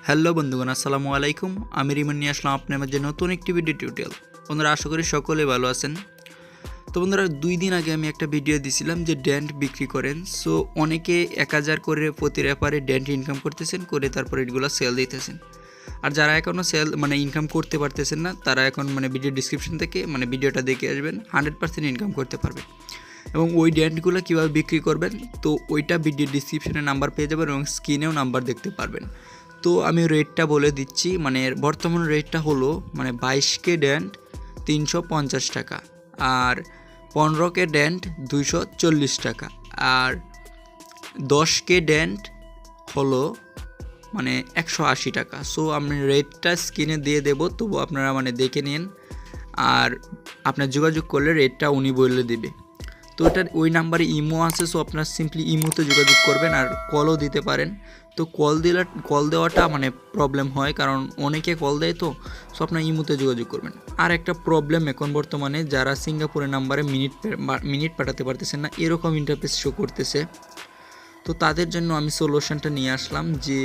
Hello বন্ধুগণ, আসসালামু আলাইকুম। আমি রিমন নিয়ে আসলাম আপনার মাঝে নতুন একটি ভিডিও টিউটোরিয়াল। বন্ধুরা, আশা করি সকলে ভালো আছেন। তো বন্ধুরা, 2 দিন আগে আমি একটা ভিডিও দিছিলাম যে ডেন্ট বিক্রি করেন। সো অনেকে 1000 করে প্রতি রেফারে ডেন্ট ইনকাম করতেছেন, করে তারপর এগুলো সেল দিতেছেন। আর যারা এখনও সেল ইনকাম করতে পারতেছেন না, তারা এখন ভিডিও ডিসক্রিপশন থেকে ভিডিওটা দেখে আসবেন, 100% ইনকাম করতে পারবেন। এবং ওই ডেন্টগুলো কীভাবে বিক্রি করবেন, তো ওইটা ভিডিও ডিসক্রিপশনে নাম্বার পেয়ে যাবেন এবং স্ক্রিনেও নাম্বার দেখতে পারবেন। তো আমি রেটটা বলে দিচ্ছি। বর্তমান রেটটা হলো 22K ডেন্ট 350 টাকা, আর 15K ডেন্ট 240 টাকা, আর 10K ডেন্ট হলো 180 টাকা। সো আমি রেটটা স্ক্রিনে দিয়ে দেবো, তবু আপনারা দেখে নিন। আর আপনার যোগাযোগ করলে রেটটা উনি বলে দেবে। তো ওটার ওই নাম্বারে ইমো আছে, সো আপনার সিম্পলি ইমোতে যোগাযোগ করবেন, আর কলও দিতে পারেন। তো কল দেওয়াটা প্রবলেম হয়, কারণ অনেকে কল দেয়, তো সো আপনার ইমোতে যোগাযোগ করবেন। আর একটা প্রবলেম এখন বর্তমানে, যারা সিঙ্গাপুরের নাম্বারে মিনিট পাঠাতে পারতেছেন না, এরকম ইন্টারফেস শো করতেছে। তো তাদের জন্য আমি সলিউশনটা নিয়ে আসলাম যে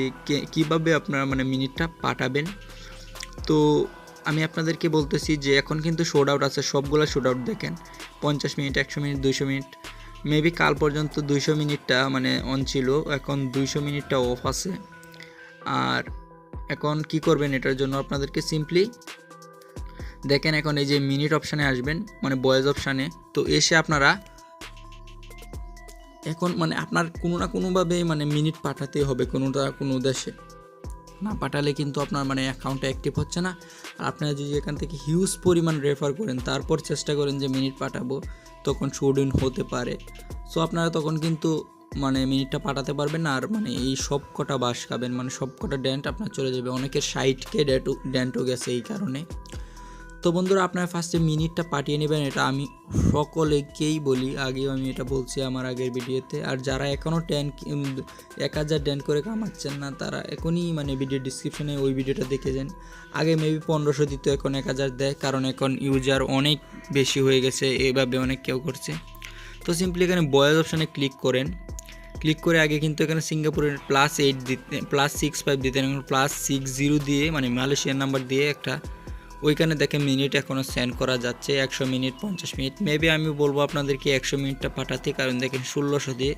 কীভাবে আপনারা মিনিটটা পাঠাবেন। তো আমি আপনাদেরকে বলতেছি যে এখন কিন্তু শোড আউট আছে, সবগুলো শোড আউট দেখেন, 50 মিনিট, 100 মিনিট, 200 মিনিট। মেবি কাল পর্যন্ত 200 মিনিটটা অন ছিল, এখন 200 মিনিটটা অফ আছে। আর এখন কি করবেন, এটার জন্য আপনাদেরকে সিম্পলি দেখেন, এখন এই যে মিনিট অপশানে আসবেন, বয়েজ অপশানে। তো এসে আপনারা এখন আপনার কোনো না কোনোভাবে মিনিট পাঠাতেই হবে, কোনো দেশে না পাঠালে কিন্তু আপনার অ্যাকাউন্টটা অ্যাক্টিভ হচ্ছে না। আর আপনারা যদি এখান থেকে হিউজ পরিমাণ রেফার করেন, তারপর চেষ্টা করেন যে মিনিট পাঠাবো, তখন শোডিন হতে পারে। সো আপনারা তখন কিন্তু মিনিটটা পাঠাতে পারবেন না, আর এই সব কটা বাস খাবেন, সব কটা ডেন্ট আপনার চলে যাবে। অনেকের 60K ডেন্টও গেছে এই কারণে। তো বন্ধুরা, আপনারা ফার্স্টে মিনিটটা পাঠিয়ে নেবেন, এটা আমি সকলেকেই বলি, আগেও আমি এটা বলছি আমার আগের ভিডিওতে। আর যারা এখনও 1000 ডেন্ট করে কামাচ্ছেন না, তারা এখনই ভিডিও ডিসক্রিপশনে ওই ভিডিওটা দেখে যান। আগে মেবি 1500 দিত, এখন 1000 দেয়, কারণ এখন ইউজার অনেক বেশি হয়ে গেছে, এভাবে অনেক কেউ করছে। তো সিম্পলি এখানে বয়েজ অপশানে ক্লিক করেন। ক্লিক করে আগে কিন্তু এখানে সিঙ্গাপুরের +8 দিতে, +65 দিতেন, এখন +60 দিয়ে মালয়েশিয়ার নাম্বার দিয়ে একটা ওইখানে দেখে মিনিট এখনও সেন্ড করা যাচ্ছে, 100 মিনিট, 50 মিনিট। মেবি আমি বলবো আপনাদেরকে 100 মিনিটটা পাঠাতে, কারণ দেখেন 1600 দিয়ে,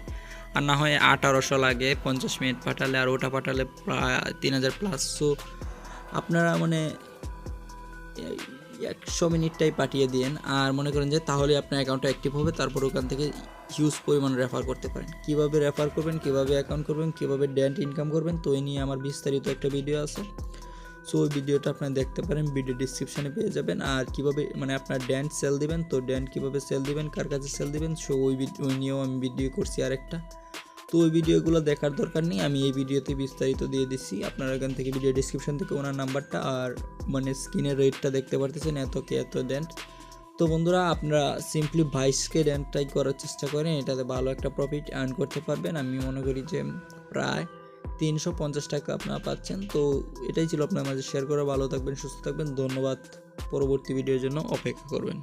আর না হয় 1800 লাগে 50 মিনিট পাঠালে, আর ওটা পাঠালে প্রায় 3000+। সো আপনারা 100 মিনিটটাই পাঠিয়ে দিন, আর মনে করেন যে তাহলে আপনার অ্যাকাউন্টটা অ্যাক্টিভ হবে। তারপর ওখান থেকে হিউজ পরিমাণ রেফার করতে পারেন। কীভাবে রেফার করবেন, কীভাবে অ্যাকাউন্ট করবেন, কীভাবে ডেন্ট ইনকাম করবেন, তো এই নিয়ে আমার বিস্তারিত একটা ভিডিও আছে। সো ওই ভিডিওটা আপনারা দেখতে পারেন, ভিডিও ডিসক্রিপশানে পেয়ে যাবেন। আর কীভাবে আপনার ডেন্ট সেল দিবেন, তো ডেন্ট কীভাবে সেল দিবেন, কার কাছে সেল দিবেন, সো ওই নিয়েও আমি ভিডিও করছি আরেকটা। তো ওই ভিডিওগুলো দেখার দরকার নেই, আমি এই ভিডিওতে বিস্তারিত দিয়ে দিচ্ছি। আপনারা এখান থেকে ভিডিও ডিসক্রিপশন থেকে ওনার নাম্বারটা আর স্ক্রিনের রেটটা দেখতে পারতেছেন, এত ডেন্ট। তো বন্ধুরা, আপনারা সিম্পলি 22K ডেন্টটাই করার চেষ্টা করেন, এটাতে ভালো একটা প্রফিট আর্ন করতে পারবেন। আমি মনে করি যে প্রায় 350 টাকা আপনারা পাচ্ছেন। তো এটাই ছিল আপনার মাঝে শেয়ার করা। ভালো থাকবেন, সুস্থ থাকবেন, ধন্যবাদ। পরবর্তী ভিডিওর জন্য অপেক্ষা করবেন।